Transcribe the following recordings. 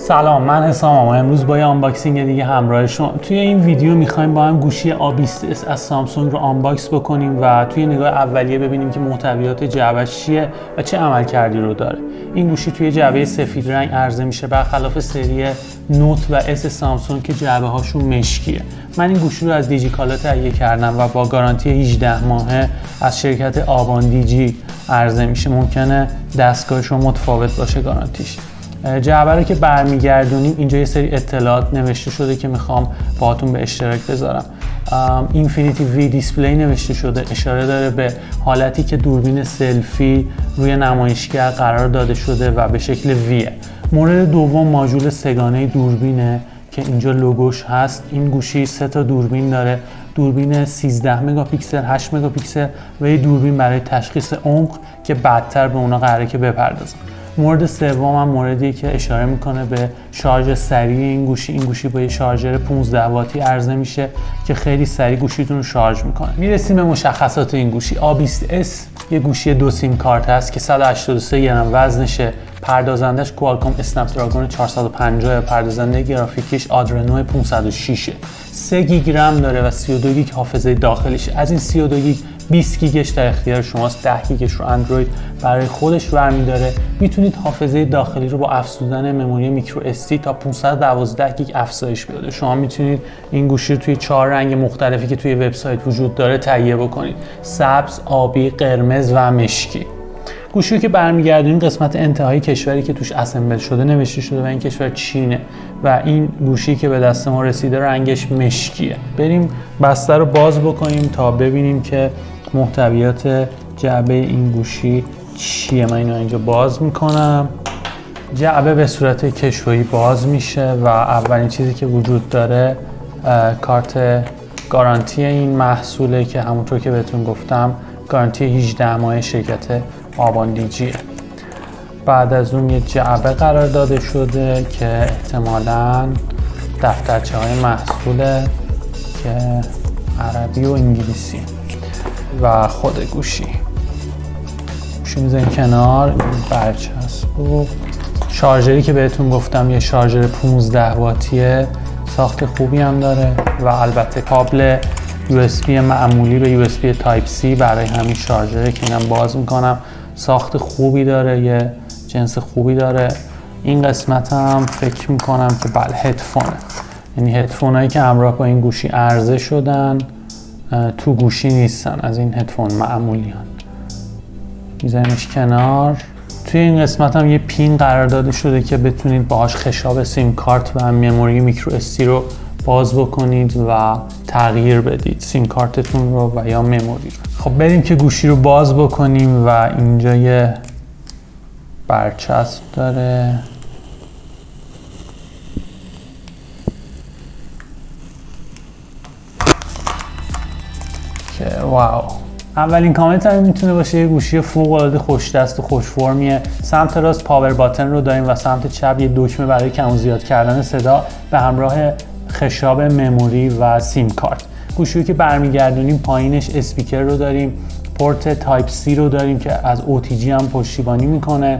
سلام، من حسامم. امروز با یه آنباکسینگ دیگه همراه شما. توی این ویدیو میخوایم با هم گوشی A20s از سامسونگ رو آنباکس بکنیم و توی نگاه اولیه ببینیم که محتویات جعبه‌اش چیه و چه عملکردی رو داره. این گوشی توی جعبه سفید رنگ عرضه میشه، برخلاف سری نوت و اس سامسونگ که جعبه هاشون مشکیه. من این گوشی رو از دیجیکالا تهیه کردم و با گارانتی 18 ماهه از شرکت آبان دیجی عرضه میشه. ممکنه دستگاهش رو متفاوت باشه گارانتیش. جعبه رو که برمیگردونیم اینجا یه سری اطلاعات نوشته شده که میخوام باهاتون به اشتراک بذارم. اینفینیتی وی دیسپلی نوشته شده، اشاره داره به حالتی که دوربین سلفی روی نمایشگر قرار داده شده و به شکل ویه. مورد دوم ماژول سه‌گانه دوربینه که اینجا لوگوش هست. این گوشی 3 تا دوربین داره، دوربین 13 مگاپیکسل، 8 مگاپیکسل و یه دوربین برای تشخیص عمق که بعدتر به اونا قراره که بپردازم. مورد سوم هم موردی که اشاره میکنه به شارژ سریع این گوشی با یه شارژر 15 واتی عرضه میشه که خیلی سریع گوشیتون رو شارژ میکنه. میرسیم به مشخصات این گوشی. A20s یه گوشی 2 سیم کارت هست که 183 گرم وزنشه. پردازندش کوالکوم اسنپ دراگون 450، پردازنده گرافیکیش آدرنو 506، 3 گیگ رم داره و 32 گیگ حافظه داخلیشه. از این 32 گیگ 20 گیگش در اختیار شماست، 10 گیگش رو اندروید برای خودش برمی‌داره. میتونید حافظه داخلی رو با افزودن مموری میکرو اس دی تا 512 گیگ افزایش بده. شما میتونید این گوشی رو توی 4 رنگ مختلفی که توی وبسایت وجود داره تهیه بکنید: سبز، آبی، قرمز و مشکی. گوشی رو که برمیگردونیم قسمت انتهایی کشوری که توش اسمبل شده نوشته شده و این کشور چینه و این گوشی که به دست ما رسیده رنگش مشکیه. بریم بسته رو باز بکنیم تا ببینیم که محتویات جعبه این گوشی چیه. من اینو اینجا باز میکنم. جعبه به صورت کشویی باز میشه و اولین چیزی که وجود داره کارت گارانتی این محصوله که همونطور که بهتون گفتم گارانتی 18 ماه شرکت آبان دیجیه. بعد از اون یه جعبه قرار داده شده که احتمالاً دفترچه های محصوله که عربی و انگلیسی و خود گوشی میذاریم کنار. این برچسب و شارژری که بهتون گفتم یه شارژر 15 واتیه، ساخت خوبی هم داره و البته کابل USB معمولی به USB تایپ C برای همین شارژره که اینم باز میکنم. ساخت خوبی داره، یه جنس خوبی داره. این قسمت هم فکر میکنم که بله هدفونه، یعنی هدفون هایی که همراه با این گوشی عرضه شدن تو گوشی نیستن، از این هدفون معمولی هن. میذاریمش کنار. توی این قسمت هم یه پین قرار داده شده که بتونید باهاش خشاب سیم کارت و مموری میکرو اس دی رو باز بکنید و تغییر بدید سیم کارتتون رو و یا مموری. خب بریم که گوشی رو باز بکنیم و اینجا یه برچسب داره که واو. اولین کامنت هم میتونه باشه یه گوشی فوق‌العاده خوش دست و خوش فرمیه. سمت راست پاور باتن رو داریم و سمت چپ یه دکمه برای کم و زیاد کردن صدا به همراه خشاب مموری و سیم کارت. گوشی که برمیگردونیم پایینش اسپیکر رو داریم، پورت تایپ C رو داریم که از OTG هم پشتیبانی میکنه،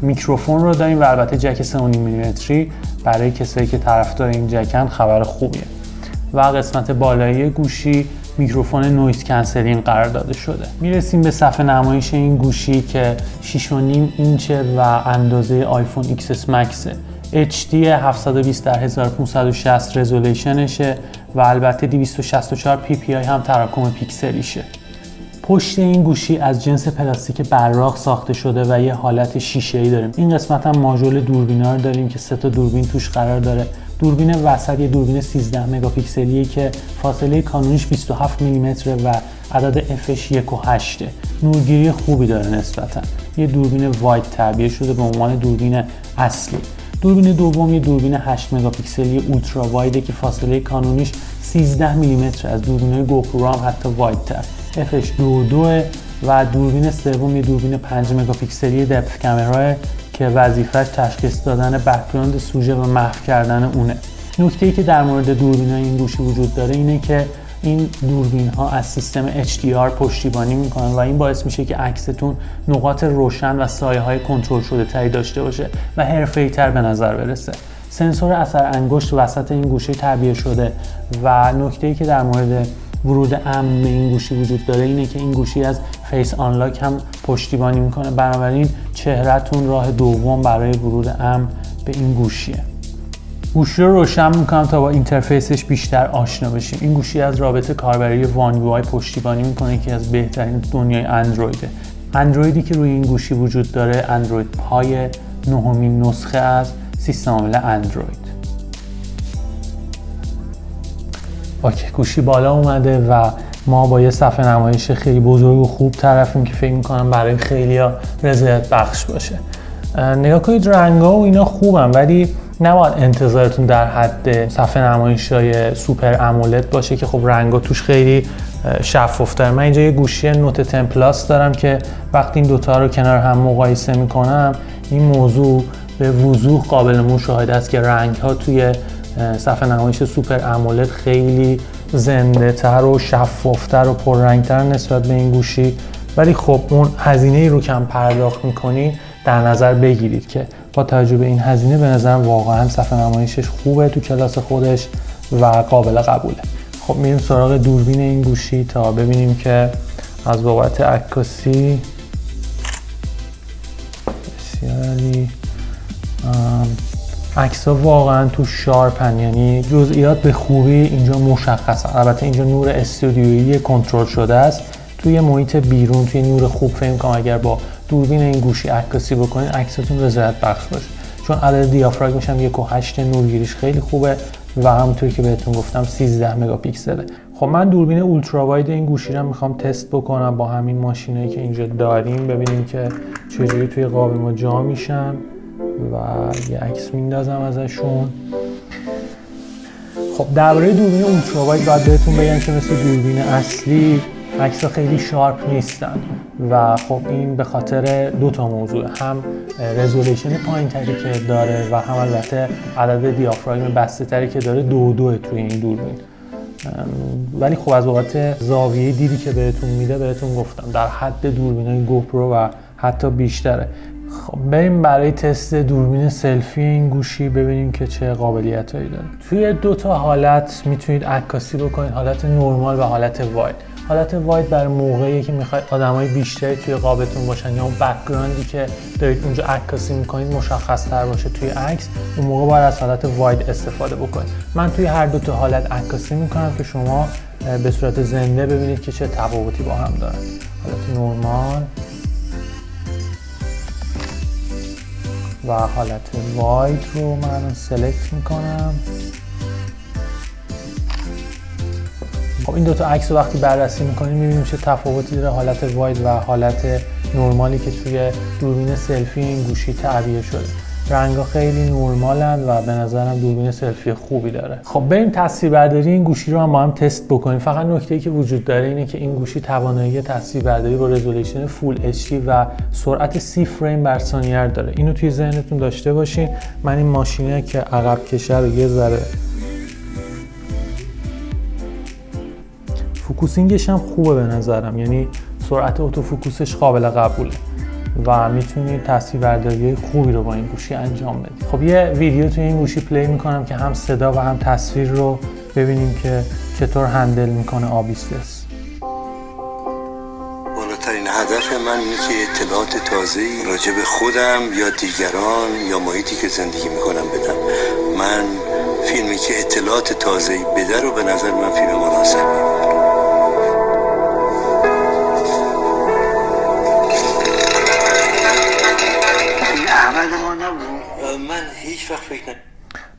میکروفون رو داریم و البته جک 3.5 میلیمتری برای کسایی که طرفدار این جکن خبر خوبیه. و قسمت بالایی گوشی میکروفون نویز کنسلینگ قرار داده شده. میرسیم به صفحه نمایش این گوشی که 6.5 اینچه و اندازه آیفون XS Max HD 720 در 1560 رزولوشنشه و البته 264 ppi هم تراکم پیکسلیشه. پشت این گوشی از جنس پلاستیک براق ساخته شده و یه حالت شیشه‌ای داریم. این قسمت هم ماژول دوربینا رو داریم که 3 تا دوربین توش قرار داره. دوربین وسط یه دوربین 13 مگاپیکسلیه که فاصله کانونیش 27 میلیمتره و عدد fش 1.8. نورگیری خوبی داره نسبتا. یه دوربین واید تعبیه شده به عنوان دوربین اصلی. دوربین دوم یه دوربین 8 مگاپیکسلی اولترا وایده که فاصله کانونیش 13 میلیمتر، از دوربین‌های گوپرو هم حتی وایدتر. fش 2.2 و دوربین سوم یه دوربین 5 مگاپیکسلی دپث کامرا که وظیفه‌اش تشخیص دادن بک‌گراند سوژه و محو کردن اونه. نکته‌ای که در مورد دوربین‌های این گوشی وجود داره اینه که این دوربین ها از سیستم HDR پشتیبانی میکنن و این باعث میشه که عکستون نقاط روشن و سایه های کنترل شده تری داشته باشه و حرفه‌ای تر به نظر برسه. سنسور اثر انگشت وسط این گوشی تعبیه شده و نکته‌ای که در مورد ورود امن به این گوشی وجود داره اینه که این گوشی از فیس آنلاک هم پشتیبانی میکنه، بنابراین چهره‌تون راه دوم برای ورود امن به این گوشیه. گوشی رو روشن میکنم تا با اینترفیسش بیشتر آشنا بشیم. این گوشی از رابطه کاربری وان یو آی پشتیبانی میکنه که از بهترین دنیای اندرویده. اندرویدی که روی این گوشی وجود داره اندروید پای 9مین نسخه از سیستم عامل اندروید. اوکی، گوشی بالا اومده و ما با یه صفحه نمایش خیلی بزرگ و خوب طرفیم که فکر میکنم برای خیلیا رضایت بخش باشه. نگاه کنید رنگا و اینا خوبن، ولی نباید انتظارتون در حد صفحه نمایش‌های سوپر امولد باشه که خب رنگا توش خیلی شفاف‌تره. من اینجا یه گوشی نوت 10 پلاس دارم که وقتی این دوتا رو کنار هم مقایسه میکنم این موضوع به وضوح قابل مشاهده است که رنگ‌ها توی صفحه نمایش سوپر امولد خیلی زنده تر و شفافتر و پررنگتر نسبت به این گوشی، ولی خب اون هزینه‌ای رو که هم پرداخت می‌کنی در نظر بگیرید که با توجه به این هزینه به نظرم واقعا صفحه نمایشش خوبه تو کلاس خودش و قابل قبوله. خب میریم سراغ دوربین این گوشی تا ببینیم که از بابت عکاسی بسیاری عکس‌ها واقعا تو شارپن، یعنی جزئیات به خوبی اینجا مشخصه. البته اینجا نور استودیویی کنترل شده است. توی محیط بیرون توی نور خوب فهم کنم اگر با دوربین این گوشی عکاسی بکنید عکستون رضایت بخش باشه، چون عدد دیافراگمش هم 1.8 نورگیریش خیلی خوبه و همونطوری که بهتون گفتم 13 مگاپیکسله. خب من دوربین اولترا واید این گوشی رو میخوام تست بکنم با همین ماشینایی که اینجا داریم، ببینیم که چجوری توی قاب ما جا میشن و یه عکس میندازم ازشون. خب درباره دوربین اولترا واید باید بهتون بگم که مثل دوربین اصلی عکس‌ها خیلی شارپ نیستن و خب این به خاطر دو تا موضوع، هم رزولوشن پایین‌تری که داره و هم البته عدد دیافراگم بسته‌تری که داره 2.2 توی این دوربین. ولی خب از بابت زاویه دیدی که بهتون میده بهتون گفتم در حد دوربینای گوپرو و حتی بیشتره. خب بریم برای تست دوربین سلفی این گوشی ببینیم که چه قابلیتایی داره. توی دو تا حالت میتونید عکاسی بکنید، حالت نورمال و حالت واید. حالت واید برای موقعی که میخواید آدمای بیشتری توی قابتون باشن یا اون بک‌گراندی که دارید اونجا عکاسی میکنید مشخص‌تر باشه توی عکس، اون موقع باید از حالت واید استفاده بکنید. من توی هر دو تا حالت عکاسی میکنم که شما به صورت زنده ببینید که چه تفاوتی با هم دارن. حالت نورمال و حالت واید رو من سلکت میکنم. خب این دوتا عکس رو وقتی بررسی میکنیم میبینیم چه تفاوتی داره حالت واید و حالت نورمالی که توی دوربین سلفی این گوشی تعبیه شده. رنگا خیلی نورمالن و به نظرم دوربین سلفی خوبی داره. خب بریم تصویربرداری این گوشی رو هم با هم تست بکنیم. فقط نکته‌ای که وجود داره اینه که این گوشی توانایی تصویربرداری با رزولوشن فول اچ دی و سرعت 30 فریم بر ثانیه داره. اینو توی ذهنتون داشته باشین. من این ماشینه که عقب کشه رو یه ذره فوکوسینگش هم خوبه به نظرم، یعنی سرعت اتوفوکوسش قابل قبوله و میتونید تصویربرداری خوبی رو با این گوشی انجام بدید. خب یه ویدیو توی این گوشی پلی میکنم که هم صدا و هم تصویر رو ببینیم که چطور هندل میکنه آبیستس. بالاترین هدف من اینه که اطلاعات تازه‌ای راجع به خودم یا دیگران یا محیطی که زندگی میکنم بدم. من فیلمی که اطلاعات تازه‌ای بده رو به نظر من فیلم مناسبیه. من هیچ وقت فکر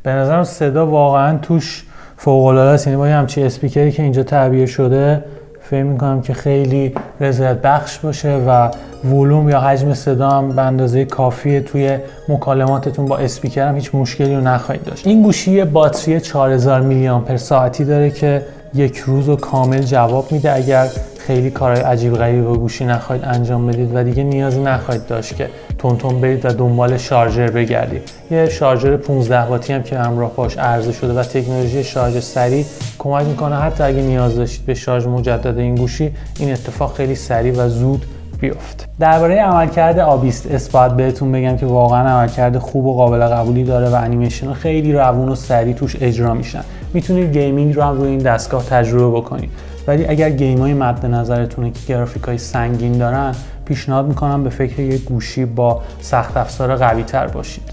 به نظرم صدا واقعا توش فوق‌العاده است، یعنی با همچین اسپیکری که اینجا تعبیه شده فکر می‌کنم که خیلی رضایت بخش باشه و ولوم یا حجم صدا هم به اندازه کافیه توی مکالماتتون با اسپیکر هم هیچ مشکلی رو نخواهید داشت. این گوشی باتری 4000 میلی آمپر ساعتی داره که یک روز رو کامل جواب میده اگر خیلی کارهای عجیب غریبی با گوشی نخواهید انجام بدید و دیگه نیازی نخواهید داشت که تون برید و دنبال شارژر بگردید. یه شارژر 15 واتی هم که همراه باش عرضه شده و تکنولوژی شارژ سریع کمک میکنه حتی اگه نیاز داشتید به شارژ مجدد این گوشی این اتفاق خیلی سریع و زود بیفته. درباره عملکرد آبیست اس باید بهتون بگم که واقعا عملکرد خوب و قابل قبولی داره و انیمیشن خیلی روون و سریع توش اجرا میشن. میتونید گیمینگ رو هم روی این دستگاه تجربه بکنید. ولی اگر گیم‌های مد نظرتونه که گرافیکای سنگین دارن، پیشنهاد میکنم به فکر یک گوشی با سخت افزار قوی تر باشید.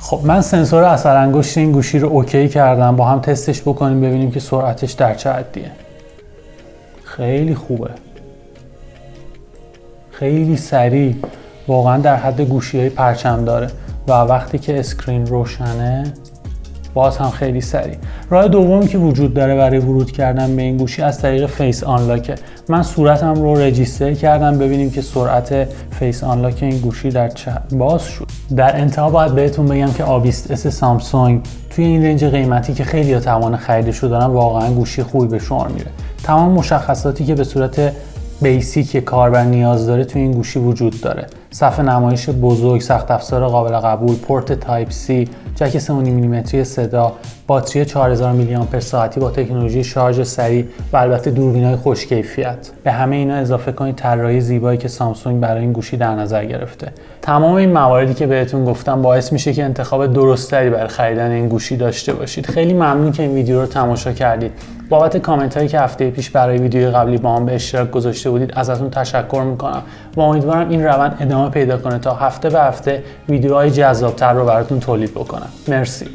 خب من سنسور اثر انگشت این گوشی رو اوکی کردم، با هم تستش بکنیم ببینیم که سرعتش در چه حدیه. خیلی خوبه، خیلی سریع، واقعا در حد گوشی‌های پرچم داره و وقتی که اسکرین روشنه باز هم خیلی سریع. راه دومی که وجود داره برای ورود کردن به این گوشی از طریق فیس آنلاکه. من صورتم رو رجیستر کردم ببینیم که سرعت فیس آنلاک این گوشی در چه باز شد. در انتها باید بهتون بگم که آبیست اس سامسونگ توی این رنج قیمتی که خیلی توان خریدش رو دارن واقعا گوشی خوبی به شمار میره. تمام مشخصاتی که به صورت بیسیک کاربر نیاز داره توی این گوشی وجود داره. صفحه نمایش بزرگ، سخت افزار قابل قبول، پورت تایپ سی، جک 3.5 میلیمتری صدا، باتری 4000 میلی آمپر ساعتی با تکنولوژی شارژ سریع و البته دوربینای خوش کیفیت. به همه اینا اضافه کنید طراحی زیبایی که سامسونگ برای این گوشی در نظر گرفته. تمام این مواردی که بهتون گفتم باعث میشه که انتخاب درستری برای خریدن این گوشی داشته باشید. خیلی ممنون که این ویدیو رو تماشا کردید. بابت کامنت هایی که هفته پیش برای ویدیوی قبلی با هم به اشتراک گذاشته بودید ازتون تشکر میکنم و امیدوارم این روند ادامه پیدا کنه تا هفته به هفته ویدیوهای جذابتر رو براتون تولید بکنم. مرسی.